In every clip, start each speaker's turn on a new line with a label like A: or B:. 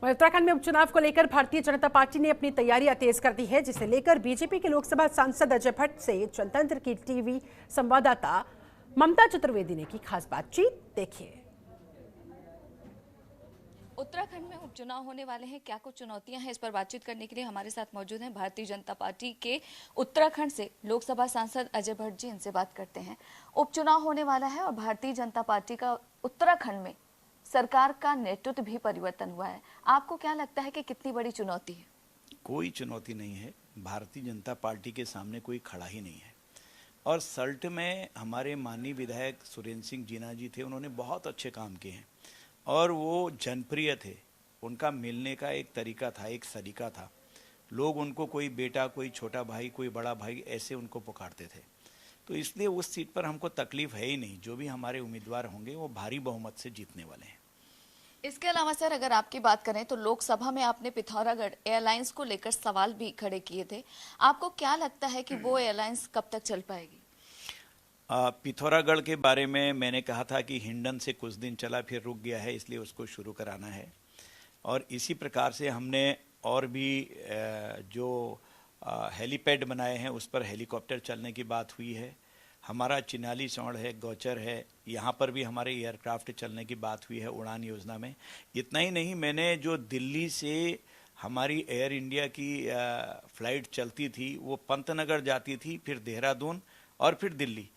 A: उत्तराखंड में उपचुनाव को लेकर भारतीय जनता पार्टी ने अपनी तैयारियां तेज कर दी है, जिसे लेकर बीजेपी के लोकसभा सांसद अजय भट्ट से जनतंत्र की टीवी संवाददाता ममता चतुर्वेदी ने की खास बातचीत। देखिए।
B: उत्तराखंड में उपचुनाव होने वाले हैं, क्या कुछ चुनौतियां हैं, इस पर बातचीत करने के लिए हमारे साथ मौजूद हैं भारतीय जनता पार्टी के उत्तराखंड से लोकसभा सांसद अजय भट्ट जी। इनसे बात करते हैं। उपचुनाव होने वाला है और भारतीय जनता पार्टी का उत्तराखंड में सरकार का नेतृत्व भी परिवर्तन हुआ है। आपको क्या लगता है कि कितनी बड़ी चुनौती है?
C: कोई चुनौती नहीं है। भारतीय जनता पार्टी के सामने कोई खड़ा ही नहीं है। और सल्ट में हमारे माननीय विधायक सुरेंद्र सिंह जीना जी थे, उन्होंने बहुत अच्छे काम किए हैं और वो जनप्रिय थे। उनका मिलने का एक तरीका था, एक सलीका था। लोग उनको कोई बेटा, कोई छोटा भाई, कोई बड़ा भाई ऐसे उनको पुकारते थे। तो इसलिए उस सीट पर हमको तकलीफ है ही नहीं। जो भी हमारे उम्मीदवार होंगे वो भारी बहुमत से जीतने वाले हैं।
B: इसके अलावा सर, अगर आपकी बात करें तो लोकसभा में आपने पिथौरागढ़ एयरलाइंस को लेकर सवाल भी खड़े किए थे। आपको क्या लगता है कि वो एयरलाइंस कब तक चल पाएगी?
C: पिथौरागढ़ के बारे में मैंने कहा था कि हिंडन से कुछ दिन चला, फिर रुक गया है, इसलिए उसको शुरू कराना है। और इसी प्रकार से हमने और भी जो हेलीपैड बनाए हैं उस पर हेलीकॉप्टर चलने की बात हुई है। हमारा चिनाली चौड़ है, गौचर है, यहाँ पर भी हमारे एयरक्राफ्ट चलने की बात हुई है उड़ान योजना में। इतना ही नहीं, मैंने जो दिल्ली से हमारी एयर इंडिया की फ़्लाइट चलती थी वो पंतनगर जाती थी, फिर देहरादून और फिर दिल्ली।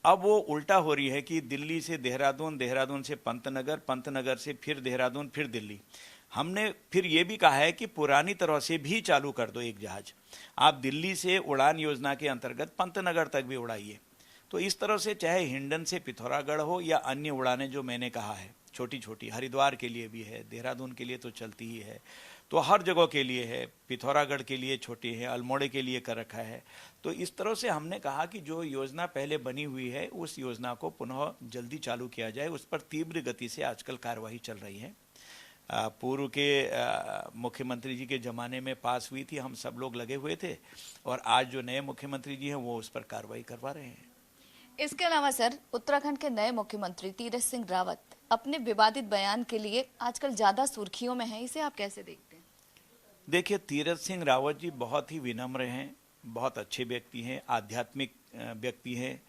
C: अब वो उल्टा हो रही है कि दिल्ली से देहरादून, देहरादून से पंतनगर, पंतनगर से फिर देहरादून, फिर दिल्ली। हमने फिर ये भी कहा है कि पुरानी तरह से भी चालू कर दो एक जहाज। आप दिल्ली से उड़ान योजना के अंतर्गत पंतनगर तक भी उड़ाइए। तो इस तरह से चाहे हिंडन से पिथौरागढ़ हो या अन्य उड़ानें जो मैंने कहा है, छोटी छोटी, हरिद्वार के लिए भी है, देहरादून के लिए तो चलती ही है, तो हर जगह के लिए है, पिथौरागढ़ के लिए छोटी है, अल्मोड़े के लिए कर रखा है। तो इस तरह से हमने कहा कि जो योजना पहले बनी हुई है उस योजना को पुनः जल्दी चालू किया जाए। उस पर तीव्र गति से आजकल कार्यवाही चल रही है। पूर्व के मुख्यमंत्री जी के ज़माने में पास हुई थी, हम सब लोग लगे हुए थे, और आज जो नए मुख्यमंत्री जी हैं वो उस पर कार्रवाई करवा रहे हैं।
B: इसके अलावा सर, उत्तराखंड के नए मुख्यमंत्री तीरथ सिंह रावत अपने विवादित बयान के लिए आजकल ज्यादा सुर्खियों में हैं, इसे आप कैसे देखते हैं?
C: देखिए, तीरथ सिंह रावत जी बहुत ही विनम्र हैं, बहुत अच्छे व्यक्ति हैं, आध्यात्मिक व्यक्ति हैं,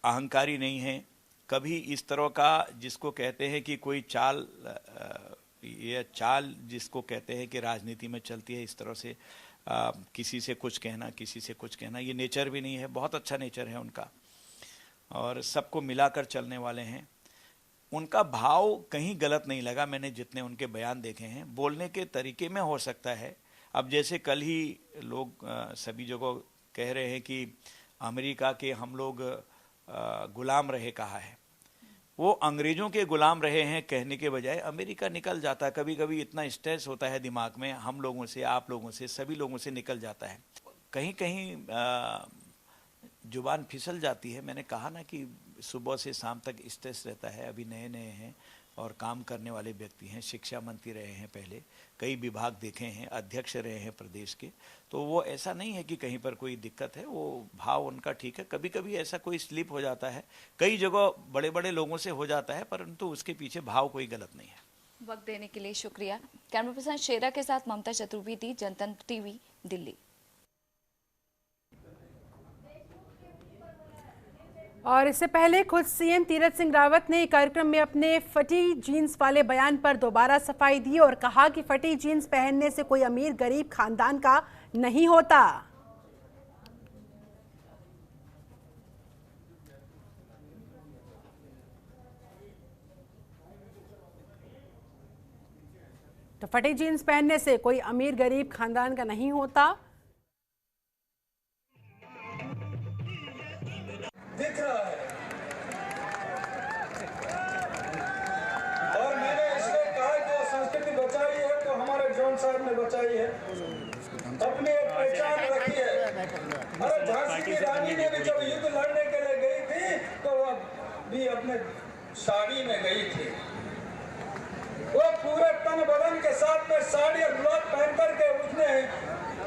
C: अहंकारी नहीं हैं। कभी इस तरह का जिसको कहते हैं कि कोई चाल, ये चाल जिसको कहते हैं कि राजनीति में चलती है, इस तरह से किसी से कुछ कहना, किसी से कुछ कहना, ये नेचर भी नहीं है। बहुत अच्छा नेचर है उनका और सबको मिलाकर चलने वाले हैं। उनका भाव कहीं गलत नहीं लगा, मैंने जितने उनके बयान देखे हैं। बोलने के तरीके में हो सकता है, अब जैसे कल ही लोग सभी जगह कह रहे हैं कि अमेरिका के हम लोग गुलाम रहे कहा है। वो अंग्रेज़ों के गुलाम रहे हैं कहने के बजाय अमेरिका निकल जाता है। कभी कभी इतना स्ट्रेस होता है दिमाग में, हम लोगों से, आप लोगों से, सभी लोगों से निकल जाता है। कहीं कहीं जुबान फिसल जाती है। मैंने कहा ना कि सुबह से शाम तक स्ट्रेस रहता है। अभी नए नए हैं और काम करने वाले व्यक्ति हैं, शिक्षा मंत्री रहे हैं, पहले कई विभाग देखे हैं, अध्यक्ष रहे हैं प्रदेश के। तो वो ऐसा नहीं है कि कहीं पर कोई दिक्कत है, वो भाव उनका ठीक है। कभी कभी ऐसा कोई स्लिप हो जाता है, कई जगह बड़े बड़े लोगों से हो जाता है, परंतु उसके पीछे भाव कोई गलत नहीं है।
B: वक्त देने के लिए शुक्रिया। कैमरा पर्सन शेरा के साथ ममता चतुर्वेदी, जनतंत्र टीवी, दिल्ली।
A: और इससे पहले खुद सीएम तीरथ सिंह रावत ने कार्यक्रम में अपने फटी जीन्स वाले बयान पर दोबारा सफाई दी और कहा कि फटी जीन्स पहनने से कोई अमीर गरीब खानदान का नहीं होता। तो फटी जीन्स पहनने से कोई अमीर गरीब खानदान का नहीं होता।
D: दिख रहा है और मैंने इसलिए कहा कि वो संस्कृति बचाई है तो हमारे जॉन साहब ने बचाई है, अपनी एक पहचान रखी है। अरे झांसी की रानी ने भी जब युद्ध लड़ने के लिए गई थी तो वह भी अपने साड़ी में गई थी। वो पूरे तन बदन के साथ में साड़ी और गुलाब पहन करके उसने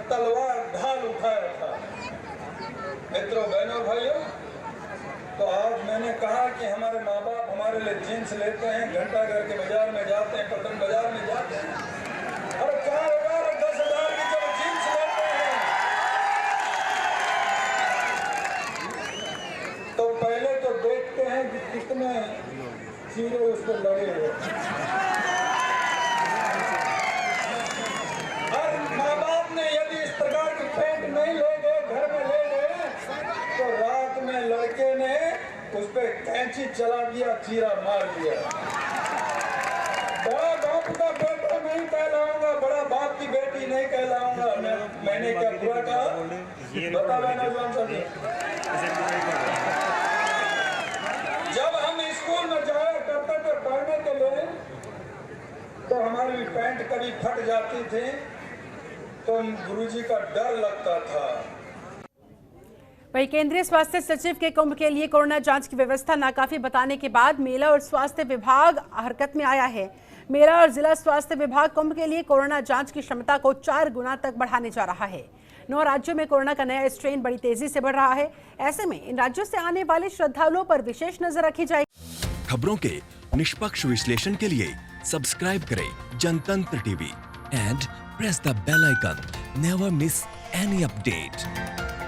D: तलवार ढाल उठाया था। मित्रों, बहनों, भाइयों, तो आज मैंने कहा कि हमारे माँ बाप हमारे लिए जीन्स लेते हैं, घंटा घर के बाजार में जाते हैं, पटन बाजार में जाते हैं, पे लगे हुए। और माँ बाप ने यदि इस प्रकार की पैंट नहीं ले गए, घर में ले गए, तो रात में लड़के ने उस पे कैंची चला दिया, चीरा मार दिया। बड़ा बाप का बेटा नहीं कहलाऊंगा, बड़ा बाप की बेटी नहीं कहलाऊंगा। मैंने क्या बुरा कहा? बता मैंने जब हम स्कूल में जाया करते थे पढ़ने के लिए, तो हमारी पैंट कभी फट जाती थी तो गुरुजी का डर लगता था।
A: वहीं केंद्रीय स्वास्थ्य सचिव के कुंभ के लिए कोरोना जांच की व्यवस्था नाकाफी बताने के बाद मेला और स्वास्थ्य विभाग हरकत में आया है। मेला और जिला स्वास्थ्य विभाग कुंभ के लिए कोरोना जांच की क्षमता को 4 गुना तक बढ़ाने जा रहा है। 9 राज्यों में कोरोना का नया स्ट्रेन बड़ी तेजी से बढ़ रहा है। ऐसे में इन राज्यों से आने वाले श्रद्धालुओं पर विशेष नजर रखी जाएगी।
E: खबरों के निष्पक्ष विश्लेषण के लिए सब्सक्राइब करें Jantantra TV and press the bell icon. Never miss any update.